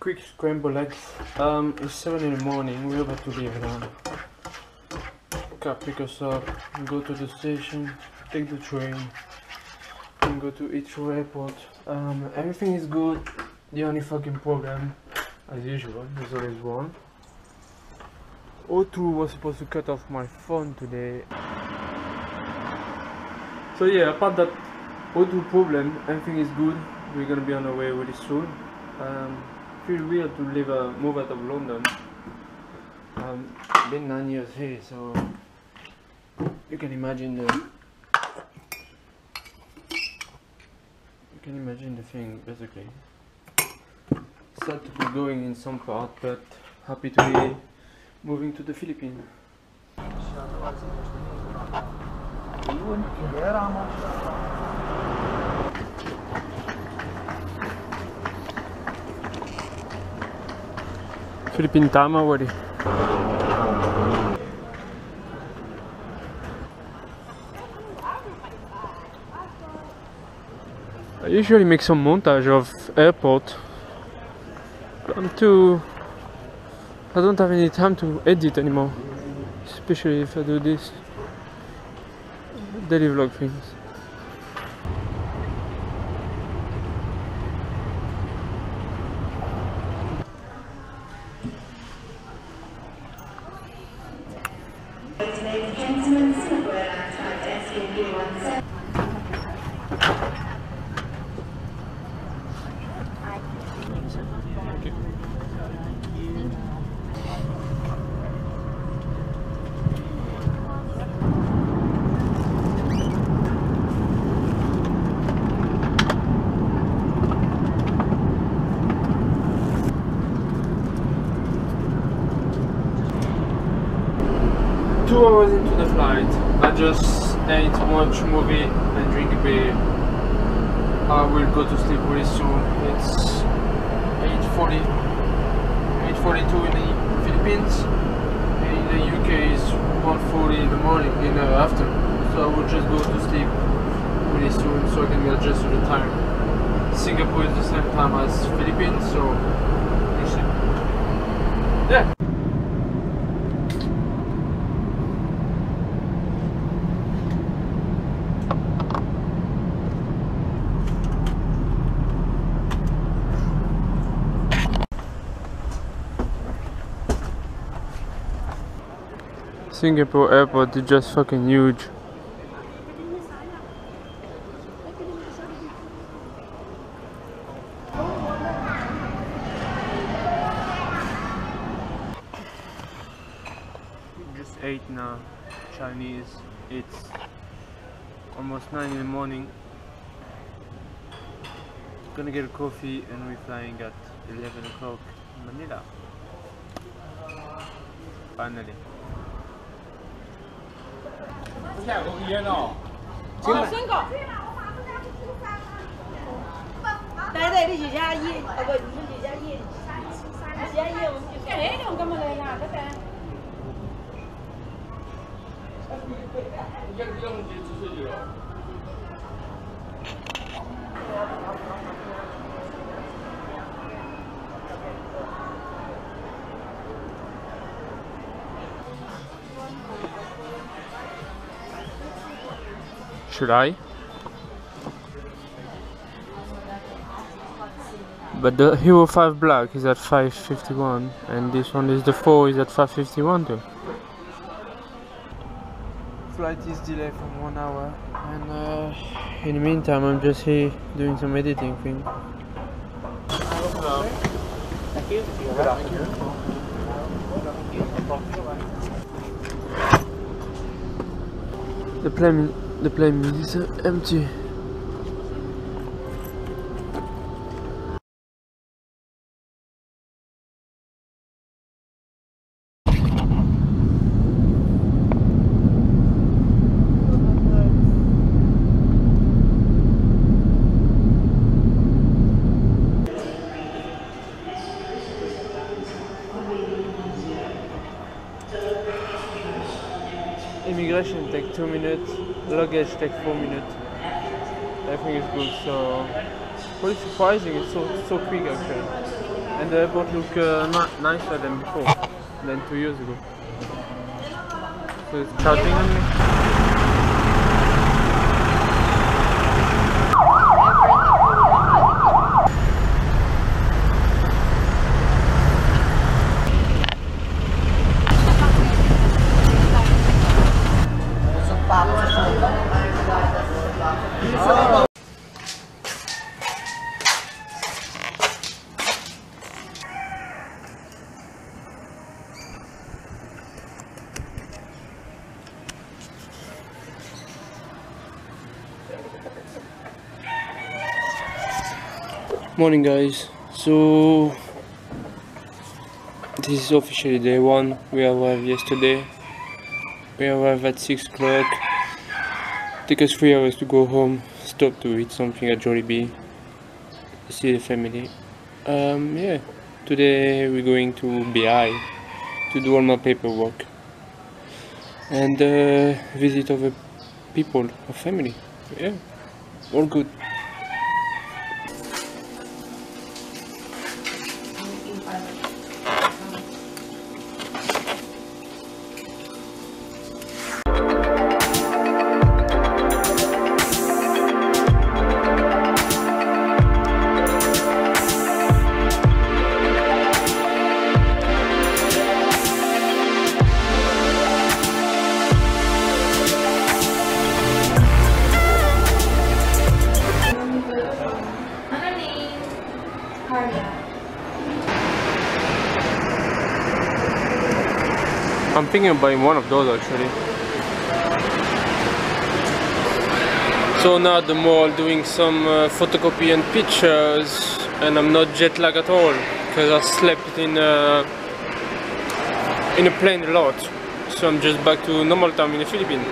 quick scramble eggs. It's 7 in the morning, we're about to leave now. Car pick us up, go to the station, take the train, and go to Heathrow Airport. Everything is good. The only fucking problem, as usual, there's always one. O2 was supposed to cut off my phone today. So yeah, apart that O2 problem, everything is good. We're gonna be on our way really soon. Feel weird to move out of London. Been 9 years here, so you can imagine the thing basically. Sad to be going in some part, but happy to be moving to the Philippines. Philippine time already. I usually make some montage of airport. But I don't have any time to edit anymore, especially if I do this daily vlog things. Two hours into the flight, I just ate, watch movie and drink a beer. I will go to sleep really soon. It's 8:42 in the Philippines. In the UK is 1:40 in the morning, in the afternoon. So I will just go to sleep really soon so I can adjust to the time. Singapore is the same time as Philippines, so we'll see. Yeah. Singapore airport is just fucking huge. Just ate now, Chinese. It's almost 9 in the morning. Gonna get a coffee and we're flying at 11 o'clock in Manila. Finally. 下有烟哦。先讲。对，你就加烟，不，你就加烟，加烟我们就。哎，你干嘛来呀？这边。Should I? But the Hero 5 Black is at 551 and this one is the 4 is at 551 too. Flight is delayed from 1 hour and in the meantime I'm just here doing some editing thing. Hello. Thank you. Thank you. The plane is empty. Immigration takes 2 minutes, luggage takes 4 minutes. Everything is good, so pretty surprising, it's so quick actually. And the airport look nicer than before, than 2 years ago. So it's shouting on me. Morning guys, so this is officially day 1. We arrived yesterday. We arrived at 6 o'clock. Took us 3 hours to go home, stop to eat something at Jollibee, see the family. Yeah, today we're going to BI to do all my paperwork and visit other people or family. Yeah, all good. I'm thinking of buying one of those actually. So now at the mall doing some photocopy and pictures, and I'm not jet lag at all because I slept in a plane a lot. So I'm just back to normal time in the Philippines.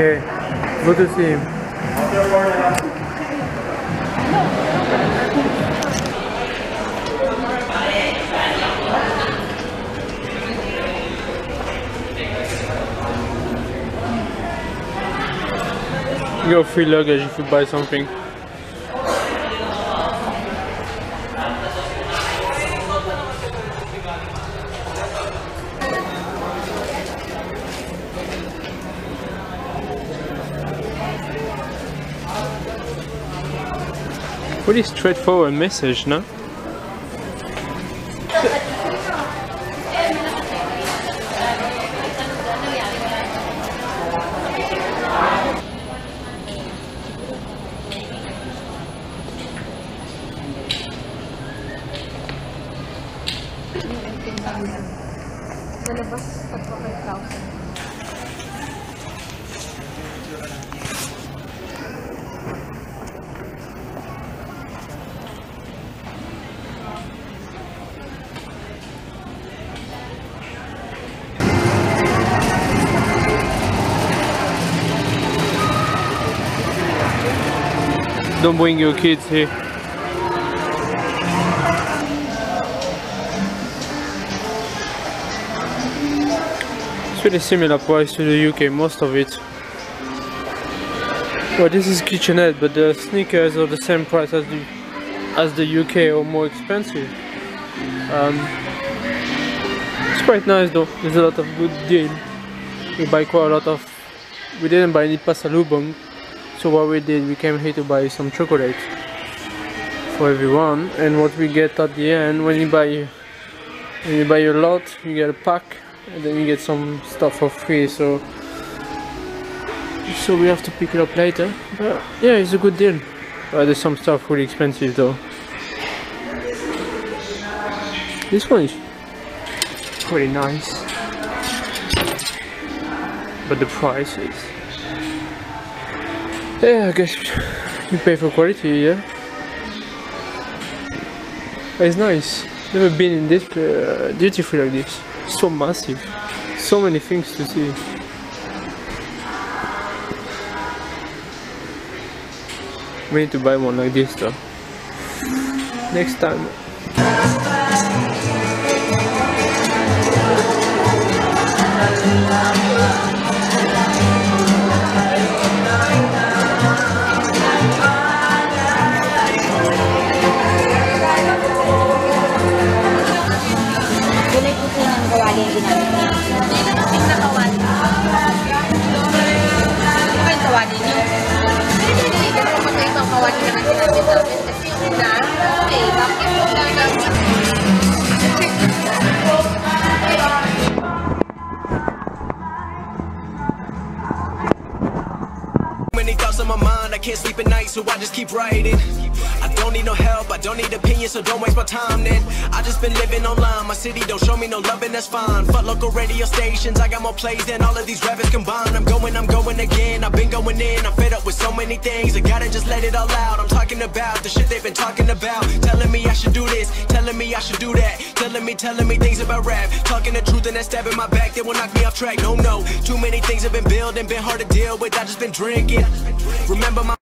Okay, good to see him. You got free luggage if you buy something. Pretty straightforward message, no? Don't bring your kids here. It's really similar price to the UK, most of it. Well, this is KitchenAid, but the sneakers are the same price as the UK or more expensive. It's quite nice though. There's a lot of good deal. We buy quite a lot of. We didn't buy any pasalubong. So what we did, we came here to buy some chocolate for everyone, and what we get at the end, when you buy a lot, you get a pack, and then you get some stuff for free. So we have to pick it up later. But yeah, it's a good deal. There's some stuff really expensive though. This one is pretty nice, but the price is, yeah, I guess you pay for quality, yeah. But it's nice. Never been in this duty free like this. So massive, so many things to see. We need to buy one like this though. Next time. Kulay puti ng kawali yung ginamit niya. Pink na kawali. Ano ba yung kawali niyo? Hindi. Pero magkaibang kawali naman ginamit namin. Kasi yung na, okay, bakit mo na many thoughts on my mind, I can't sleep at night, so I just keep writing. I don't need no help, I don't need opinions, so don't waste my time then. I just been living online, my city don't show me no love and that's fine. Fuck local radio stations, I got more plays than all of these rappers combined. I'm going again, I've been going in, I'm fed up with so many things, I gotta just let it all out. I'm talking about the shit they've been talking about, telling me I should do this, telling me I should do that, telling me things about rap, talking the truth and that stab in my back, that will knock me off track. No, too many things have been building, been hard to deal with, I just been drinking. Remember my